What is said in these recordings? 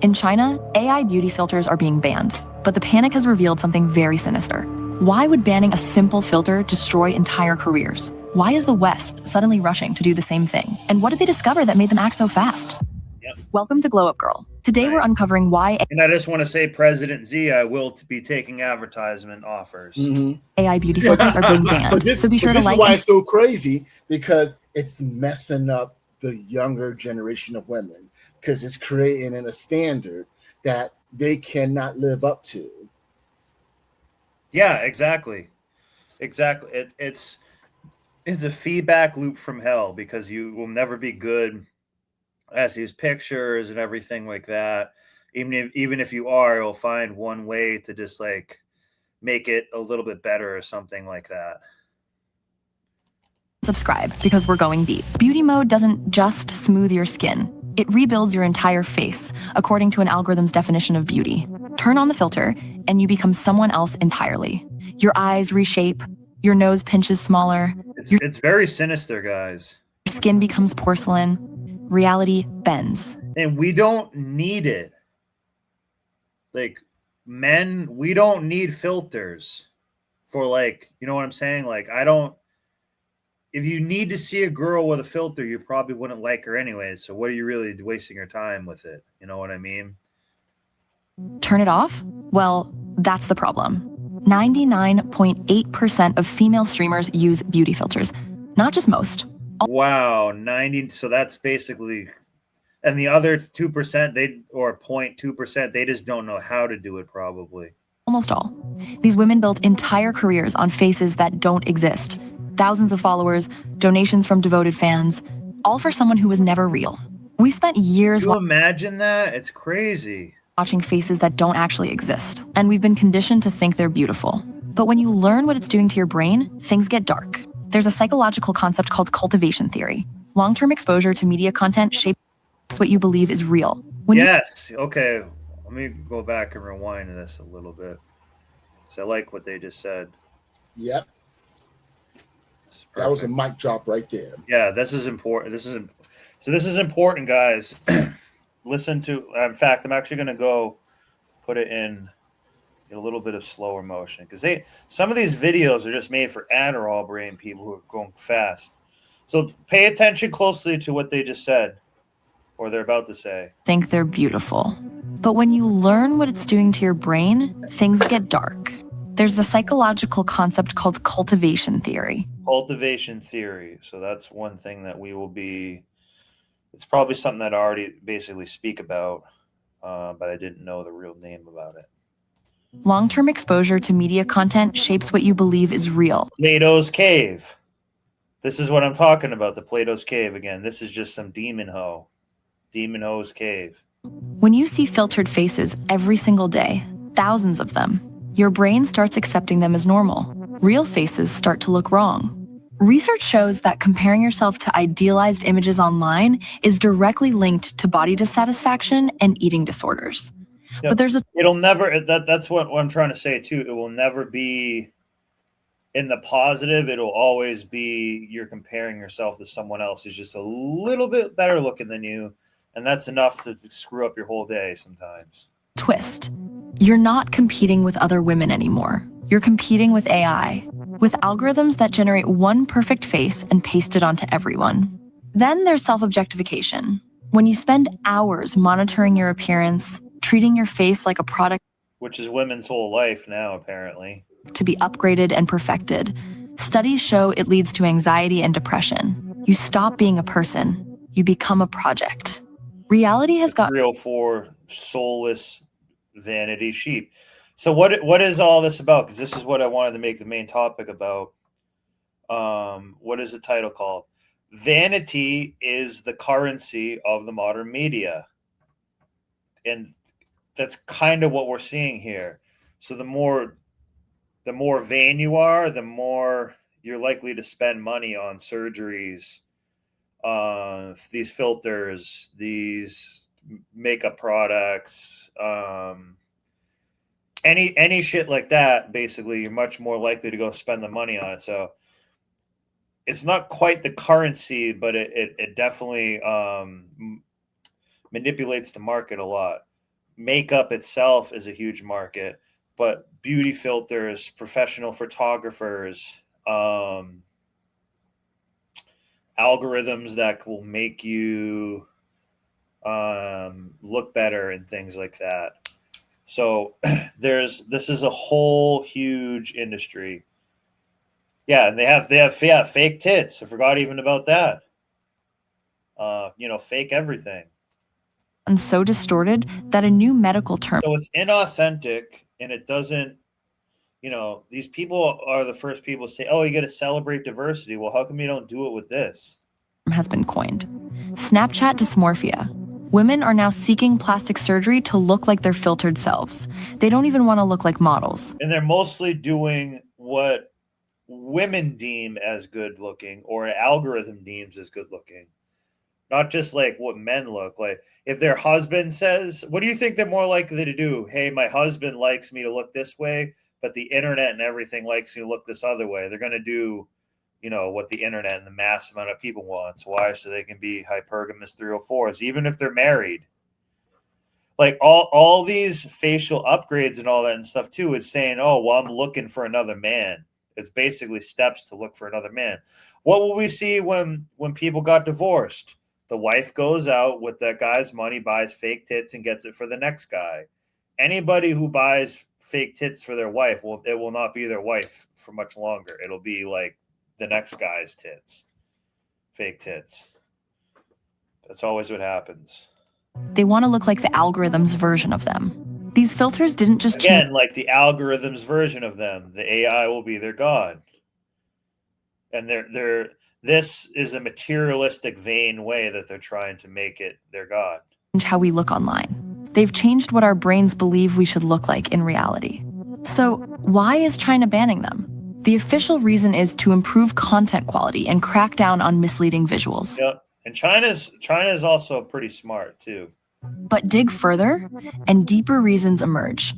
In China, AI beauty filters are being banned, but the panic has revealed something very sinister. Why would banning a simple filter destroy entire careers? Why is the West suddenly rushing to do the same thing? And what did they discover that made them act so fast? Yep. Welcome to Glow Up Girl. Today we're uncovering why And I just want to say, President Xi, I will be taking advertisement offers. AI beauty filters are being banned. So be sure to like. This is why it's so crazy, because it's messing up the younger generation of women, because it's creating a standard that they cannot live up to. Yeah, exactly. It's a feedback loop from hell, because you will never be good as these pictures and everything like that. Even if you are, you'll find one way to just like make it a little bit better or something like that. Subscribe, because we're going deep. Beauty mode doesn't just smooth your skin. It rebuilds your entire face, according to an algorithm's definition of beauty. Turn on the filter, and you become someone else entirely. Your eyes reshape, your nose pinches smaller. It's very sinister, guys. Your skin becomes porcelain. Reality bends. And we don't need it. Like, men, we don't need filters for, like, you know what I'm saying? Like, if you need to see a girl with a filter, you probably wouldn't like her anyway. So what are you really wasting your time with it? You know what I mean? Turn it off? Well, that's the problem. 99.8% of female streamers use beauty filters. Not just most. Wow, 90. So that's basically, and the other 2%, or 0.2%, they just don't know how to do it, probably. Almost all. These women built entire careers on faces that don't exist. Thousands of followers, donations from devoted fans, all for someone who was never real. We spent years. Can you imagine that? It's crazy. Watching faces that don't actually exist. And we've been conditioned to think they're beautiful. But when you learn what it's doing to your brain, things get dark. There's a psychological concept called cultivation theory. Long-term exposure to media content shapes what you believe is real. Yes. Okay. Let me go back and rewind this a little bit, because I like what they just said. Yep. That was a mic drop right there. Yeah, this is important. This is important, guys. Listen to. In fact, I'm actually going to go put it in a little bit of slower motion, because some of these videos are just made for Adderall brain people who are going fast. So pay attention closely to what they just said, or they're about to say. Think they're beautiful. But when you learn what it's doing to your brain, things get dark. There's a psychological concept called cultivation theory. Cultivation theory. So that's one thing that we will be. It's probably something that I already basically speak about, but I didn't know the real name about it. Long-term exposure to media content shapes what you believe is real. Plato's Cave. This is what I'm talking about, the Plato's Cave. Again, this is just some demon ho's cave. When you see filtered faces every single day, thousands of them, your brain starts accepting them as normal. Real faces start to look wrong. Research shows that comparing yourself to idealized images online is directly linked to body dissatisfaction and eating disorders. Yep. But it'll never, that's what I'm trying to say too. It will never be in the positive. It'll always be you're comparing yourself to someone else who's just a little bit better looking than you, and that's enough to screw up your whole day sometimes. Twist. You're not competing with other women anymore. You're competing with AI, with algorithms that generate one perfect face and paste it onto everyone. Then there's self-objectification. When you spend hours monitoring your appearance, treating your face like a product, which is women's whole life now, apparently, to be upgraded and perfected, studies show it leads to anxiety and depression. You stop being a person, you become a project. Reality has got real for soulless vanity sheep. So what is all this about? Because this is what I wanted to make the main topic about. What is the title called? Vanity is the currency of the modern media. And that's kind of what we're seeing here. So the more vain you are, the more you're likely to spend money on surgeries, these filters, these makeup products, any shit like that. Basically, you're much more likely to go spend the money on it. So it's not quite the currency, but it definitely manipulates the market a lot. makeup itself is a huge market, but beauty filters, professional photographers, algorithms that will make you look better and things like that. So this is a whole huge industry. Yeah, and they have fake tits. I forgot even about that. Fake everything. And so distorted that a new medical term So it's inauthentic, and it doesn't. These people are the first people to say, "Oh, you got to celebrate diversity." Well, how come you don't do it with this? has been coined. Snapchat dysmorphia. Women are now seeking plastic surgery to look like their filtered selves. They don't even want to look like models. And they're mostly doing what women deem as good looking, or an algorithm deems as good looking. Not just like what men look like. If their husband says, what do you think they're more likely to do? Hey, my husband likes me to look this way, but the internet and everything likes me to look this other way. They're going to do, what the internet and the mass amount of people wants. Why? So they can be hypergamous 304s, even if they're married. Like all these facial upgrades and all that and stuff too, is saying, oh, well, I'm looking for another man. It's basically steps to look for another man. What will we see when people got divorced? The wife goes out with that guy's money, buys fake tits, and gets it for the next guy. Anybody who buys fake tits for their wife, it will not be their wife for much longer. It'll be like the next guy's tits, fake tits. That's always what happens. They want to look like the algorithm's version of them. These filters didn't just Again, like the algorithm's version of them. The AI will be their god. And this is a materialistic, vain way that they're trying to make it their god. change how we look online. They've changed what our brains believe we should look like in reality. So, why is China banning them? The official reason is to improve content quality and crack down on misleading visuals. Yep. And China's also pretty smart too. But dig further, and deeper reasons emerge.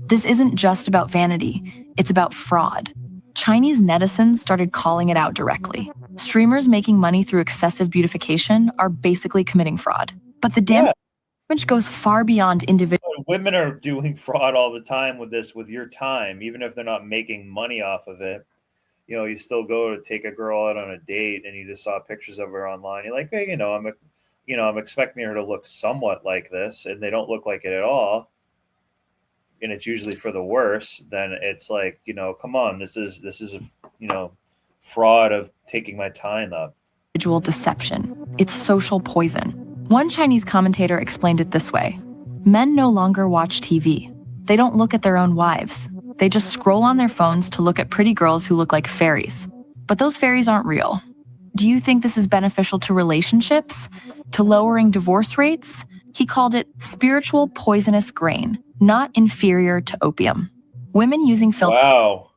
This isn't just about vanity, it's about fraud. Chinese netizens started calling it out directly. Streamers making money through excessive beautification are basically committing fraud. But the damage goes far beyond individual. Women are doing fraud all the time with this, with your time, even if they're not making money off of it. You still go to take a girl out on a date and you just saw pictures of her online. You're like, hey, I'm expecting her to look somewhat like this, and they don't look like it at all. And it's usually for the worse. Then it's like, come on, this is a, fraud of taking my time up. Individual deception. It's social poison. One Chinese commentator explained it this way. Men no longer watch TV. They don't look at their own wives. They just scroll on their phones to look at pretty girls who look like fairies. But those fairies aren't real. Do you think this is beneficial to relationships? To lowering divorce rates? He called it spiritual poisonous grain, not inferior to opium. Women using filters. Wow.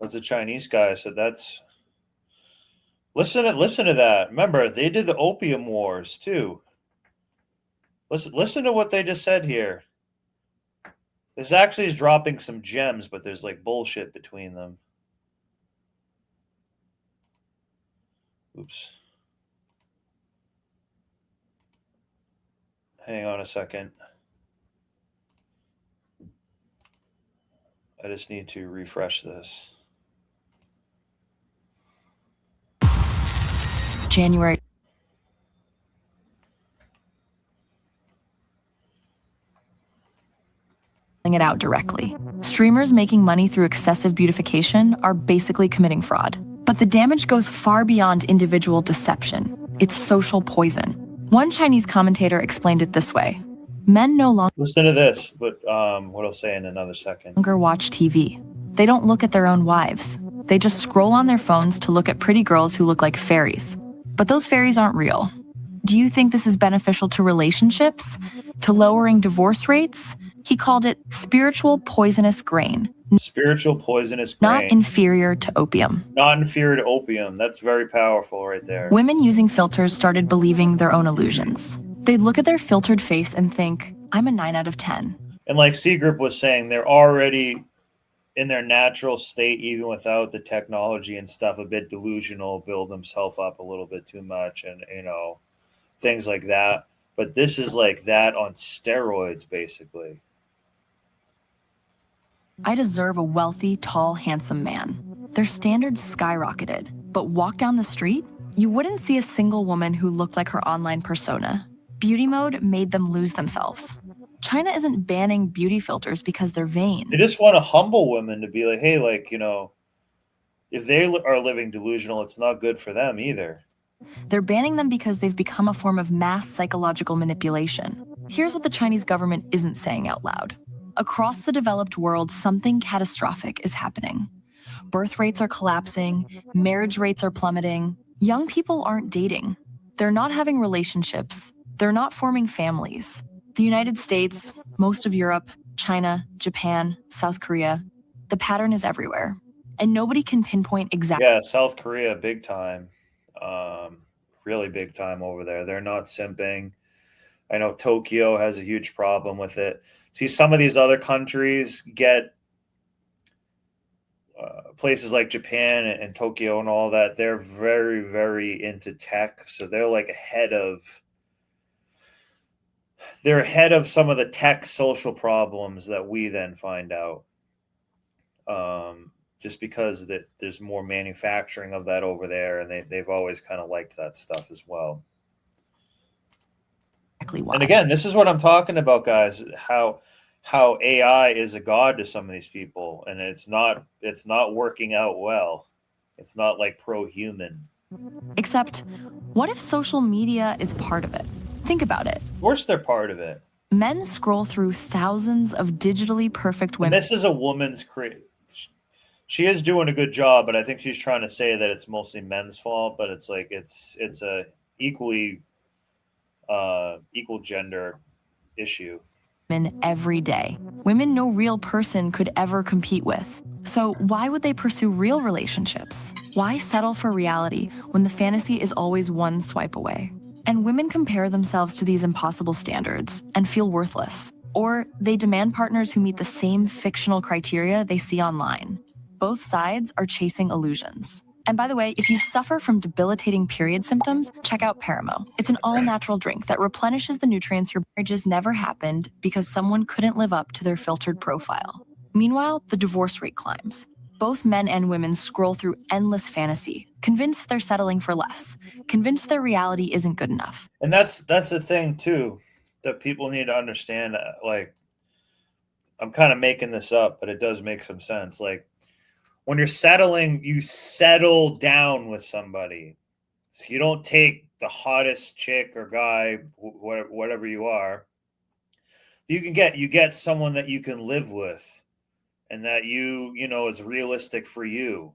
That's a Chinese guy. So that's listen to that. Remember, they did the opium wars too. Listen to what they just said here. This actually is dropping some gems, but there's like bullshit between them. Oops. Hang on a second. I just need to refresh this. January. It out directly. Streamers making money through excessive beautification are basically committing fraud. But the damage goes far beyond individual deception. It's social poison. One Chinese commentator explained it this way. Men no longer listen to this, but what I'll say in another second. Watch TV. They don't look at their own wives. They just scroll on their phones to look at pretty girls who look like fairies. But those fairies aren't real. Do you think this is beneficial to relationships? To lowering divorce rates? He called it spiritual poisonous grain. Spiritual poisonous grain. Not inferior to opium. Not inferior to opium. That's very powerful right there. Women using filters started believing their own illusions. They'd look at their filtered face and think, I'm a 9 out of 10. And like C Group was saying, they're already in their natural state, even without the technology and stuff, a bit delusional, build themselves up a little bit too much, and things like that. But this is like that on steroids, basically. I deserve a wealthy, tall, handsome man. Their standards skyrocketed, but walk down the street, you wouldn't see a single woman who looked like her online persona. Beauty mode made them lose themselves. China isn't banning beauty filters because they're vain. They just want to humble women to be like, hey, like, you know, if they are living delusional, it's not good for them either. They're banning them because they've become a form of mass psychological manipulation. Here's what the Chinese government isn't saying out loud. Across the developed world, something catastrophic is happening. Birth rates are collapsing, marriage rates are plummeting. Young people aren't dating. They're not having relationships. They're not forming families. The United States, most of Europe, China, Japan, South Korea, the pattern is everywhere. And nobody can pinpoint exactly. Yeah, South Korea, big time. Really big time over there. They're not simping. I know Tokyo has a huge problem with it. See, some of these other countries get places like Japan and Tokyo and all that. They're very, very into tech. So they're like they're ahead of some of the tech social problems that we then find out. Just because there's more manufacturing of that over there, and they've always kind of liked that stuff as well. Why. And again, this is what I'm talking about, guys. How AI is a god to some of these people, and it's not working out well. It's not like pro-human. Except, what if social media is part of it? Think about it. Of course, they're part of it. Men scroll through thousands of digitally perfect women. And this is a woman's she is doing a good job, but I think she's trying to say that it's mostly men's fault. But it's like it's a equal gender issue. Every day. Women no real person could ever compete with. So why would they pursue real relationships? Why settle for reality when the fantasy is always one swipe away? And women compare themselves to these impossible standards and feel worthless. Or they demand partners who meet the same fictional criteria they see online. Both sides are chasing illusions. And by the way, if you suffer from debilitating period symptoms, check out Paramo. It's an all-natural drink that replenishes the nutrients your marriages never happened because someone couldn't live up to their filtered profile. Meanwhile, the divorce rate climbs. Both men and women scroll through endless fantasy, convinced they're settling for less, convinced their reality isn't good enough. And that's the thing too, that people need to understand. Like, I'm kind of making this up, but it does make some sense. Like, when you're settling, you settle down with somebody. So you don't take the hottest chick or guy, whatever you are. You get someone that you can live with, and that you know is realistic for you.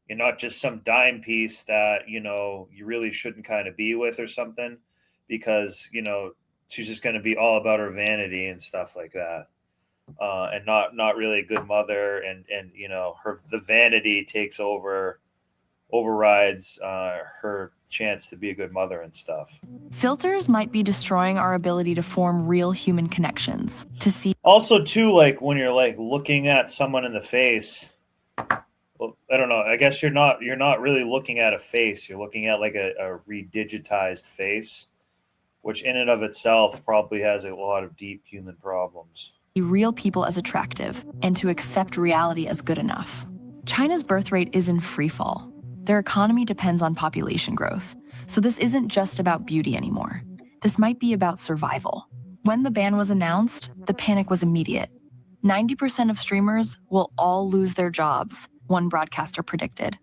You're not just some dime piece that you really shouldn't kind of be with or something, because she's just going to be all about her vanity and stuff like that. And not really a good mother, and the vanity overrides her chance to be a good mother and stuff. Filters might be destroying our ability to form real human connections, to see. Also, too, like when you're like looking at someone in the face, well, I don't know. I guess you're not really looking at a face. You're looking at like a redigitized face, which in and of itself probably has a lot of deep human problems. Real people as attractive and to accept reality as good enough. China's birth rate is in free fall. Their economy depends on population growth. So this isn't just about beauty anymore. This might be about survival. When the ban was announced, the panic was immediate. 90% of streamers will all lose their jobs, one broadcaster predicted.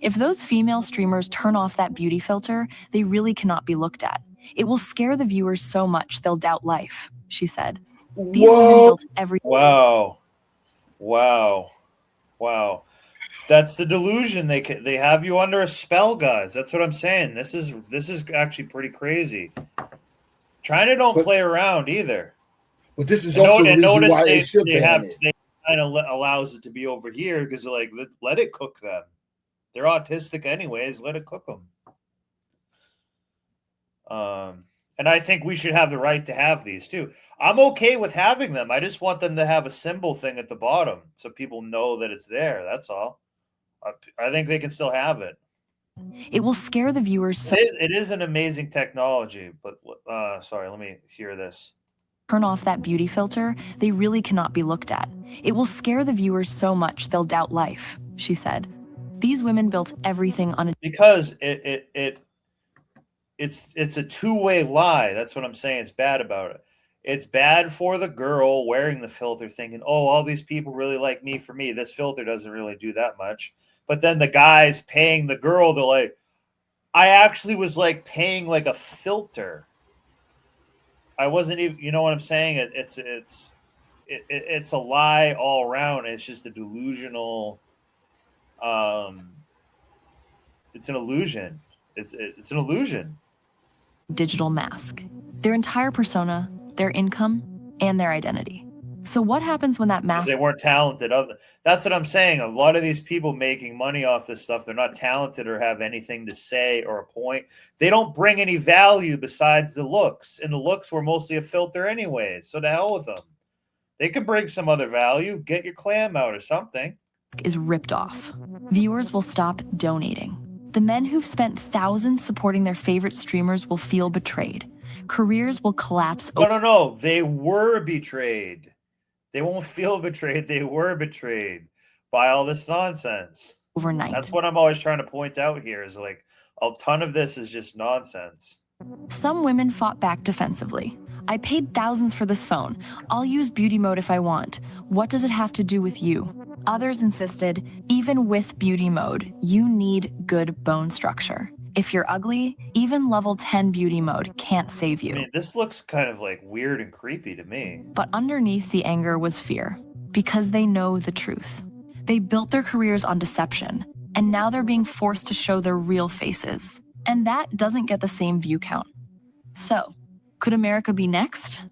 If those female streamers turn off that beauty filter, they really cannot be looked at. It will scare the viewers so much they'll doubt life, she said. These women built every. Wow. That's the delusion. They have you under a spell, guys. That's what I'm saying. This is actually pretty crazy. China don't play around either. But this is also the reason why they should ban it. They kind of allows it to be over here because they're like, let it cook them. They're autistic anyways. Let it cook them. And I think we should have the right to have these too. I'm okay with having them. I just want them to have a symbol thing at the bottom so people know that it's there. That's all. I think they can still have it. It will scare the viewers so It is an amazing technology, but sorry, let me hear this. turn off that beauty filter, they really cannot be looked at. It will scare the viewers so much they'll doubt life, she said. These women built everything on a Because it's a two-way lie. That's what I'm saying. It's bad about it. It's bad for the girl wearing the filter thinking, oh, all these people really like me for me. This filter doesn't really do that much. But then the guys paying the girl, they're like, I actually was like paying like a filter. I wasn't even, you know what I'm saying? It's a lie all around. It's just a delusional. It's an illusion. It's an illusion. digital mask. Their entire persona, their income, and their identity. So what happens when that Because mask they weren't talented. That's what I'm saying. A lot of these people making money off this stuff, they're not talented or have anything to say or a point. They don't bring any value besides the looks. And the looks were mostly a filter anyways. So to hell with them. They could bring some other value. Get your clam out or something. is ripped off. Viewers will stop donating. The men who've spent thousands supporting their favorite streamers will feel betrayed. Careers will collapse. No. They were betrayed. They won't feel betrayed. They were betrayed by all this nonsense. Overnight. That's what I'm always trying to point out here is like a ton of this is just nonsense. Some women fought back defensively. I paid thousands for this phone. I'll use beauty mode if I want. What does it have to do with you? Others insisted, even with beauty mode, you need good bone structure. If you're ugly, even level 10 beauty mode can't save you. I mean, this looks kind of like weird and creepy to me. But underneath the anger was fear, because they know the truth. They built their careers on deception, and now they're being forced to show their real faces. And that doesn't get the same view count. So, could America be next?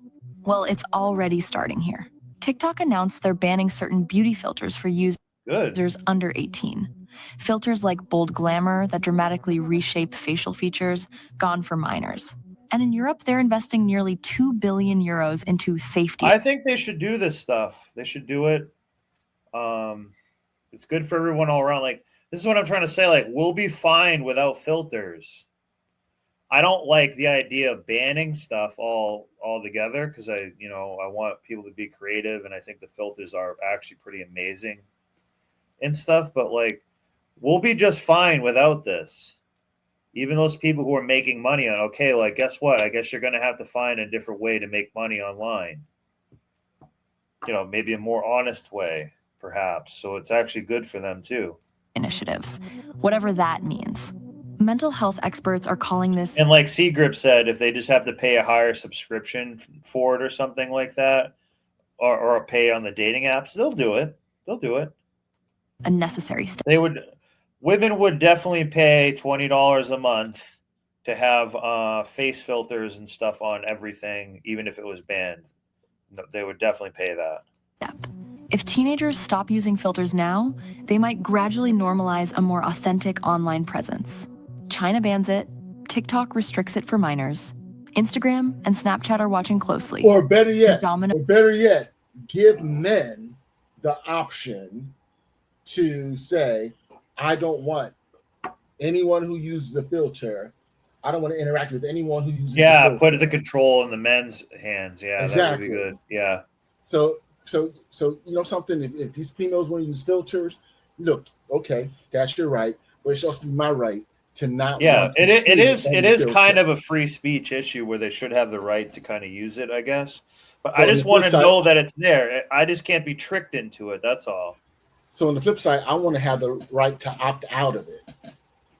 Well, it's already starting here. TikTok announced they're banning certain beauty filters for users under 18. Filters like bold glamour that dramatically reshape facial features, gone for minors. And in Europe, they're investing nearly 2 billion euros into safety. I think they should do this stuff. They should do it. It's good for everyone all around. Like, this is what I'm trying to say. Like, we'll be fine without filters. I don't like the idea of banning stuff all together because I want people to be creative, and I think the filters are actually pretty amazing and stuff. But like, we'll be just fine without this. Even those people who are making money on, okay, like, guess what? I guess you're going to have to find a different way to make money online. Maybe a more honest way, perhaps. So it's actually good for them too. Initiatives, whatever that means. Mental health experts are calling this. And like Seagrip said, if they just have to pay a higher subscription for it or something like that, or pay on the dating apps, they'll do it. They'll do it. A necessary step. Women would definitely pay $20 a month to have face filters and stuff on everything, even if it was banned. They would definitely pay that. If teenagers stop using filters now, they might gradually normalize a more authentic online presence. China bans it, TikTok restricts it for minors, Instagram and Snapchat are watching closely. Or better yet, give men the option to say, I don't want anyone who uses a filter. I don't want to interact with anyone who uses a filter. Put the control in the men's hands. Yeah, exactly. That would be good. Yeah. So something, if these females want to use filters, look, okay, that's your right, but it's also my right to not. Yeah, it is kind of a free speech issue where they should have the right to kind of use it, I guess. But I just want to know that it's there. I just can't be tricked into it. That's all. So on the flip side, I want to have the right to opt out of it.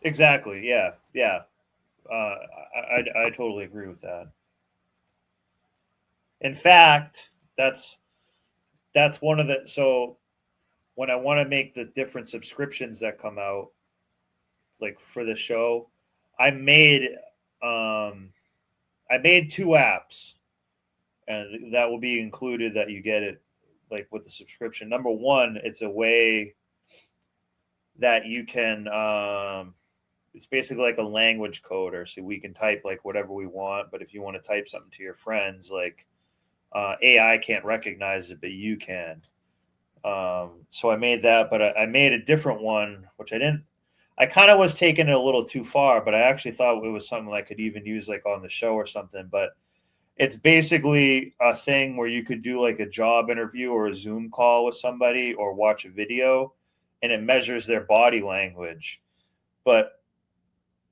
Exactly. Yeah. I totally agree with that. In fact, that's one of the. So when I want to make the different subscriptions that come out, like for the show, I made 2 apps, and that will be included. That you get it like with the subscription. Number one, it's a way that you can. It's basically like a language coder, so we can type like whatever we want. But if you want to type something to your friends, like AI can't recognize it, but you can. So I made that, but I made a different one, which I I kind of was taking it a little too far, but I actually thought it was something I could even use like on the show or something. But it's basically a thing where you could do like a job interview or a Zoom call with somebody or watch a video, and it measures their body language. But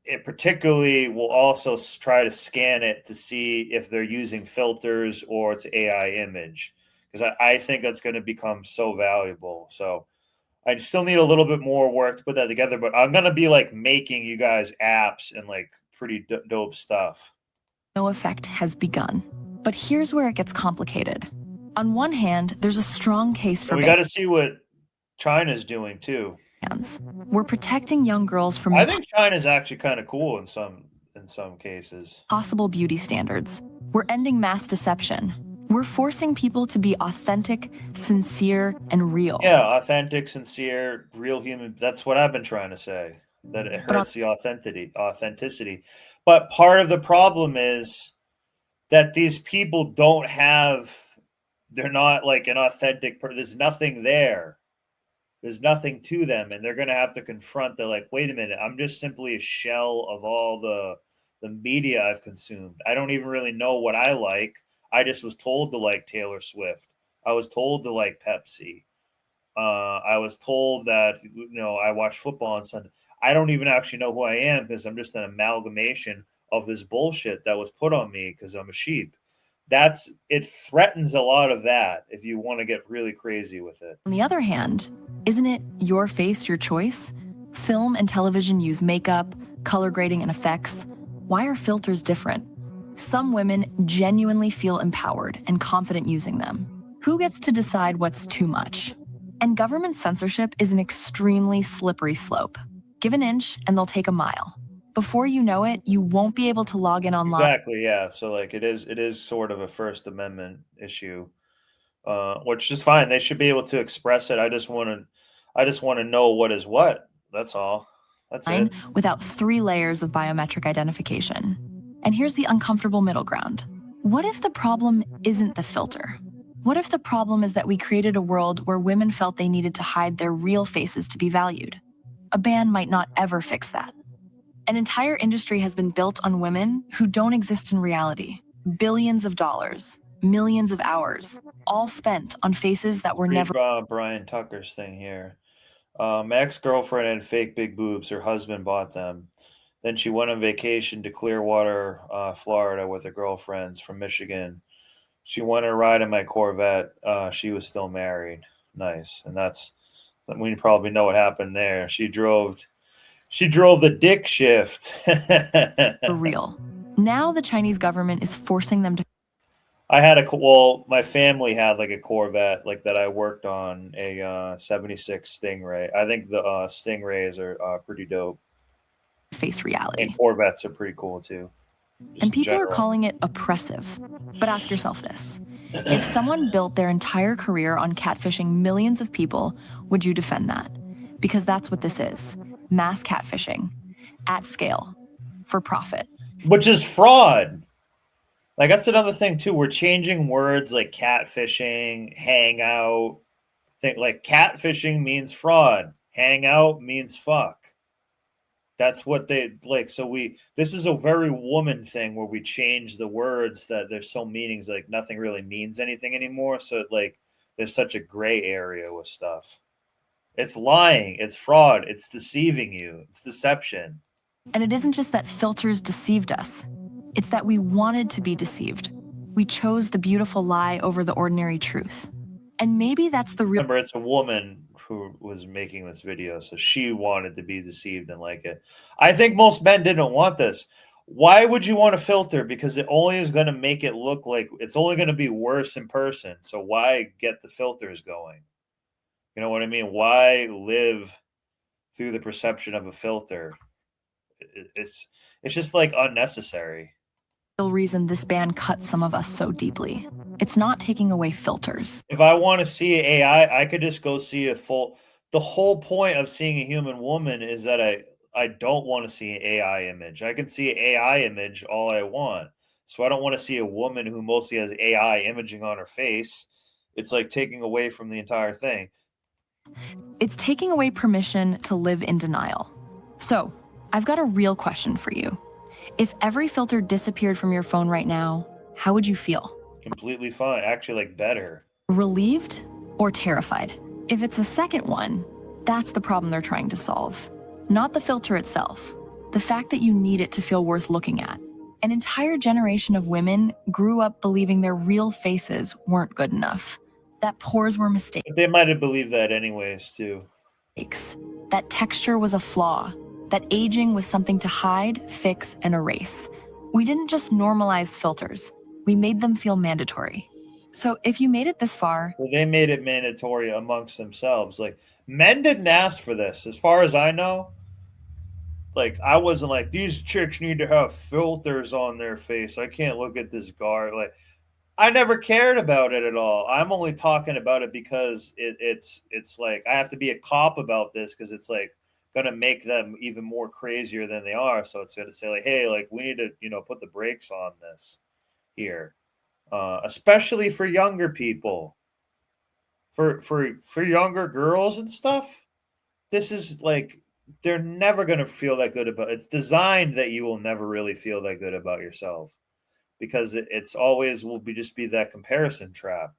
it particularly will also try to scan it to see if they're using filters or it's AI image, because I think that's going to become so valuable. So I still need a little bit more work to put that together, but I'm going to be like making you guys apps and like pretty dope stuff. No effect has begun. But here's where it gets complicated. On one hand, there's a strong case for we got to see what China's doing too. bans. We're protecting young girls from I think China's actually kind of cool in some cases. Possible beauty standards. We're ending mass deception. We're forcing people to be authentic, sincere, and real. Yeah, authentic, sincere, real human. That's what I've been trying to say. That it hurts the authenticity. But part of the problem is that these people don't have. They're not like an authentic person. There's nothing there. There's nothing to them, and they're going to have to confront. They're like, wait a minute, I'm just simply a shell of all the media I've consumed. I don't even really know what I like. I just was told to like Taylor Swift. I was told to like Pepsi. I was told that I watch football on Sunday. I don't even actually know who I am because I'm just an amalgamation of this bullshit that was put on me because I'm a sheep. It threatens a lot of that if you want to get really crazy with it. On the other hand, isn't it your face, your choice? Film and television use makeup, color grading, and effects. Why are filters different? Some women genuinely feel empowered and confident using them. Who gets to decide what's too much? And government censorship is an extremely slippery slope. Give an inch and they'll take a mile. Before you know it, you won't be able to log in online. Exactly, yeah. So like it is sort of a First Amendment issue, which is fine. They should be able to express it. I just want to know what is what. That's all. That's it. Without 3 layers of biometric identification. And here's the uncomfortable middle ground. What if the problem isn't the filter? What if the problem is that we created a world where women felt they needed to hide their real faces to be valued? A ban might not ever fix that. An entire industry has been built on women who don't exist in reality. Billions of dollars, millions of hours, all spent on faces that were never. Brian Tucker's thing here. My ex-girlfriend had fake big boobs. Her husband bought them. Then she went on vacation to Clearwater, Florida with her girlfriends from Michigan. She went on a ride in my Corvette. She was still married. Nice. And we probably know what happened there. She drove the dick shift. For real. Now the Chinese government is forcing them to. My family had like a Corvette like that I worked on, a 76 Stingray. I think the Stingrays are pretty dope. Face reality. And Corvettes are pretty cool too. And people are calling it oppressive. But ask yourself this. If someone built their entire career on catfishing millions of people, would you defend that? Because that's what this is. Mass catfishing. At scale. For profit. Which is fraud. Like, that's another thing, too. We're changing words like catfishing, hangout. Like, catfishing means fraud. Hangout means fuck. That's what they like. So this is a very woman thing where we change the words that there's so meanings, like nothing really means anything anymore. So like there's such a gray area with stuff. It's lying, it's fraud, it's deceiving you, it's deception. And it isn't just that filters deceived us. It's that we wanted to be deceived. We chose the beautiful lie over the ordinary truth. And maybe that's the real. Remember, it's a woman who was making this video, so she wanted to be deceived and like it. I think most men didn't want this. Why would you want to filter? Because it only is going to make it look like it's only going to be worse in person. So why get the filters going? You know what I mean? Why live through the perception of a filter? It's just like unnecessary. Real reason this ban cuts some of us so deeply. It's not taking away filters. If I want to see AI, I could just go see the whole point of seeing a human woman is that I don't want to see an AI image. I can see an AI image all I want. So I don't want to see a woman who mostly has AI imaging on her face. It's like taking away from the entire thing. It's taking away permission to live in denial. So, I've got a real question for you. If every filter disappeared from your phone right now, how would you feel? Completely fine. Actually, like better. Relieved or terrified? If it's the second one, that's the problem they're trying to solve. Not the filter itself, the fact that you need it to feel worth looking at. An entire generation of women grew up believing their real faces weren't good enough, that pores were mistakes, But they might have believed that anyways, too. that texture was a flaw, that aging was something to hide, fix, and erase. We didn't just normalize filters, we made them feel mandatory. So if you made it this far, Well, they made it mandatory amongst themselves. Like, men didn't ask for this. As far as I know, like, I wasn't like, these chicks need to have filters on their face. I can't look at this guard. Like, I never cared about it at all. I'm only talking about it because it's like I have to be a cop about this because it's like gonna make them even more crazier than they are. So it's gonna say like, hey, like we need to, put the brakes on this here. Especially for younger people. For younger girls and stuff, this is like they're never gonna feel that good about it's designed that you will never really feel that good about yourself because it's always will be just be that comparison trap.